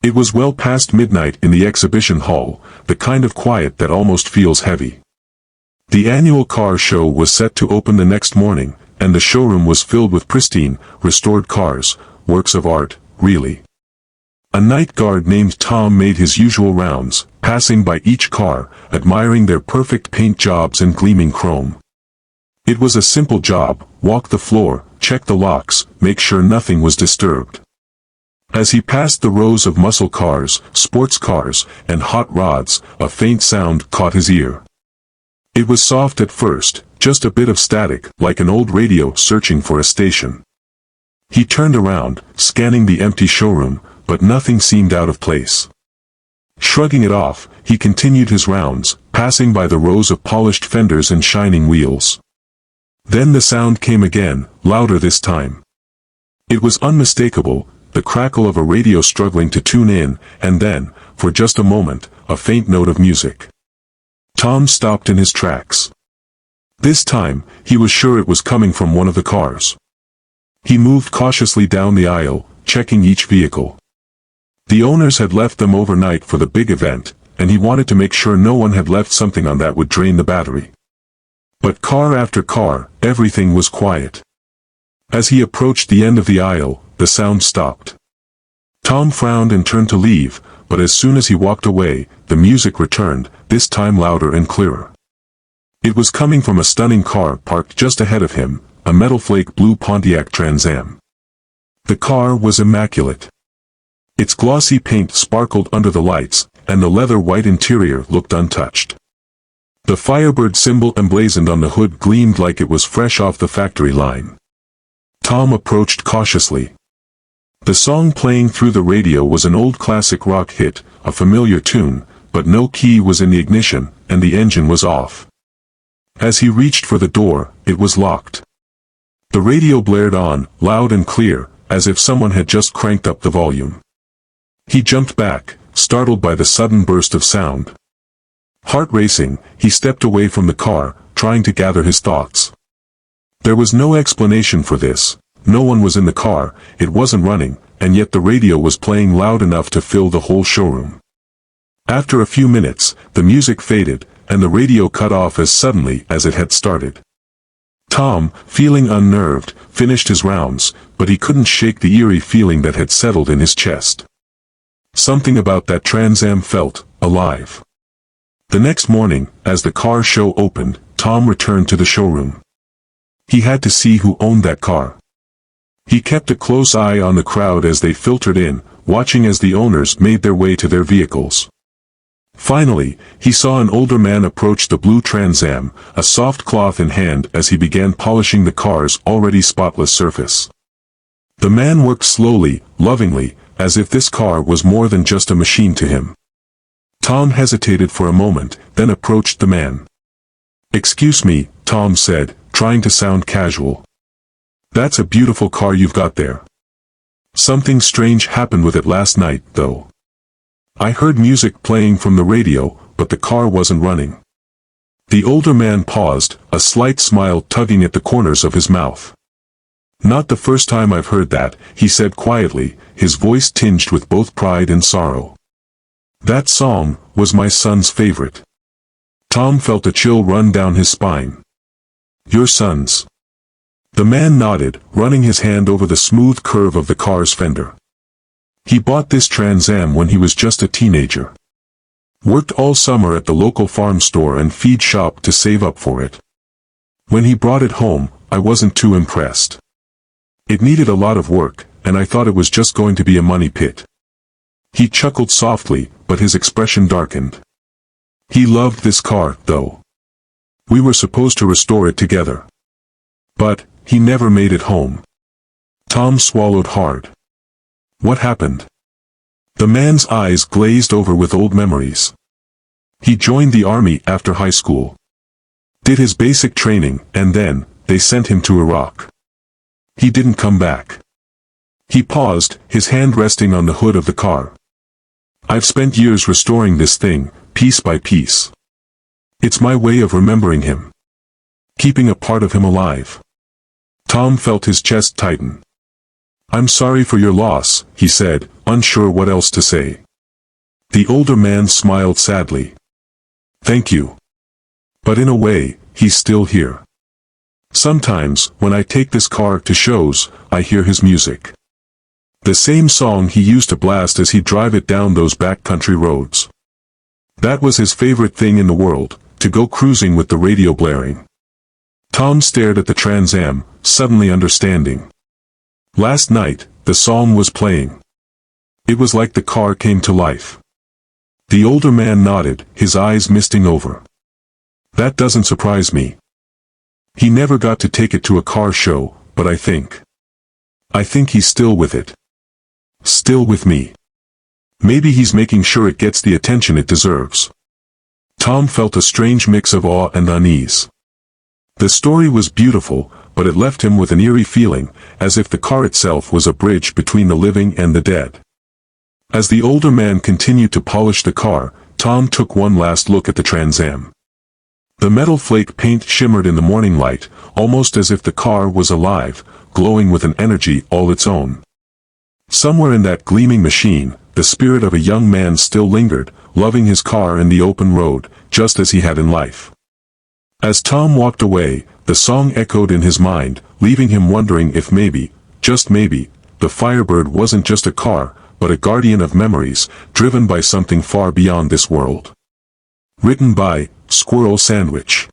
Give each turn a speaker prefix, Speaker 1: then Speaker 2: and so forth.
Speaker 1: It was well past midnight in the exhibition hall, the kind of quiet that almost feels heavy. The annual car show was set to open the next morning, and the showroom was filled with pristine, restored cars, works of art, really. A night guard named Tom made his usual rounds, passing by each car, admiring their perfect paint jobs and gleaming chrome. It was a simple job: walk the floor, check the locks, make sure nothing was disturbed. As he passed the rows of muscle cars, sports cars, and hot rods, a faint sound caught his ear. It was soft at first, just a bit of static, like an old radio searching for a station. He turned around, scanning the empty showroom, but nothing seemed out of place. Shrugging it off, he continued his rounds, passing by the rows of polished fenders and shining wheels. Then the sound came again, louder this time. It was unmistakable, the crackle of a radio struggling to tune in, and then, for just a moment, a faint note of music. Tom stopped in his tracks. This time, he was sure it was coming from one of the cars. He moved cautiously down the aisle, checking each vehicle. The owners had left them overnight for the big event, and he wanted to make sure no one had left something on that would drain the battery. But car after car, everything was quiet. As he approached the end of the aisle, the sound stopped. Tom frowned and turned to leave, but as soon as he walked away, the music returned, this time louder and clearer. It was coming from a stunning car parked just ahead of him, a metal-flake blue Pontiac Trans Am. The car was immaculate. Its glossy paint sparkled under the lights, and the leather-white interior looked untouched. The Firebird symbol emblazoned on the hood gleamed like it was fresh off the factory line. Tom approached cautiously. The song playing through the radio was an old classic rock hit, a familiar tune, but no key was in the ignition, and the engine was off. As he reached for the door, it was locked. The radio blared on, loud and clear, as if someone had just cranked up the volume. He jumped back, startled by the sudden burst of sound. Heart racing, he stepped away from the car, trying to gather his thoughts. There was no explanation for this. No one was in the car, it wasn't running, and yet the radio was playing loud enough to fill the whole showroom. After a few minutes, the music faded, and the radio cut off as suddenly as it had started. Tom, feeling unnerved, finished his rounds, but he couldn't shake the eerie feeling that had settled in his chest. Something about that Trans Am felt alive. The next morning, as the car show opened, Tom returned to the showroom. He had to see who owned that car. He kept a close eye on the crowd as they filtered in, watching as the owners made their way to their vehicles. Finally, he saw an older man approach the blue Trans Am, a soft cloth in hand as he began polishing the car's already spotless surface. The man worked slowly, lovingly, as if this car was more than just a machine to him. Tom hesitated for a moment, then approached the man. "Excuse me," Tom said, trying to sound casual. "That's a beautiful car you've got there. Something strange happened with it last night, though. I heard music playing from the radio, but the car wasn't running." The older man paused, a slight smile tugging at the corners of his mouth. "Not the first time I've heard that," he said quietly, his voice tinged with both pride and sorrow. "That song was my son's favorite." Tom felt a chill run down his spine. "Your son's?" The man nodded, running his hand over the smooth curve of the car's fender. "He bought this Trans Am when he was just a teenager. Worked all summer at the local farm store and feed shop to save up for it. When he brought it home, I wasn't too impressed. It needed a lot of work, and I thought it was just going to be a money pit." He chuckled softly, but his expression darkened. He loved this car, though. We were supposed to restore it together. But he never made it home. Tom swallowed hard. What happened? The man's eyes glazed over with old memories. He joined the army after high school. Did his basic training, and then, they sent him to Iraq. He didn't come back. He paused, his hand resting on the hood of the car. I've spent years restoring this thing, piece by piece. It's my way of remembering him. Keeping a part of him alive. Tom felt his chest tighten. I'm sorry for your loss, he said, unsure what else to say. The older man smiled sadly. Thank you. But in a way, he's still here. Sometimes, when I take this car to shows, I hear his music. The same song he used to blast as he'd drive it down those backcountry roads. That was his favorite thing in the world, to go cruising with the radio blaring. Tom stared at the Trans Am, suddenly understanding. Last night, the song was playing. It was like the car came to life. The older man nodded, his eyes misting over. That doesn't surprise me. He never got to take it to a car show, but I think he's still with it. Still with me. Maybe he's making sure it gets the attention it deserves. Tom felt a strange mix of awe and unease. The story was beautiful, but it left him with an eerie feeling, as if the car itself was a bridge between the living and the dead. As the older man continued to polish the car, Tom took one last look at the Trans Am. The metal-flake paint shimmered in the morning light, almost as if the car was alive, glowing with an energy all its own. Somewhere in that gleaming machine, the spirit of a young man still lingered, loving his car and the open road, just as he had in life. As Tom walked away, the song echoed in his mind, leaving him wondering if maybe, just maybe, the Firebird wasn't just a car, but a guardian of memories, driven by something far beyond this world. Written by Squirrel Sandwich.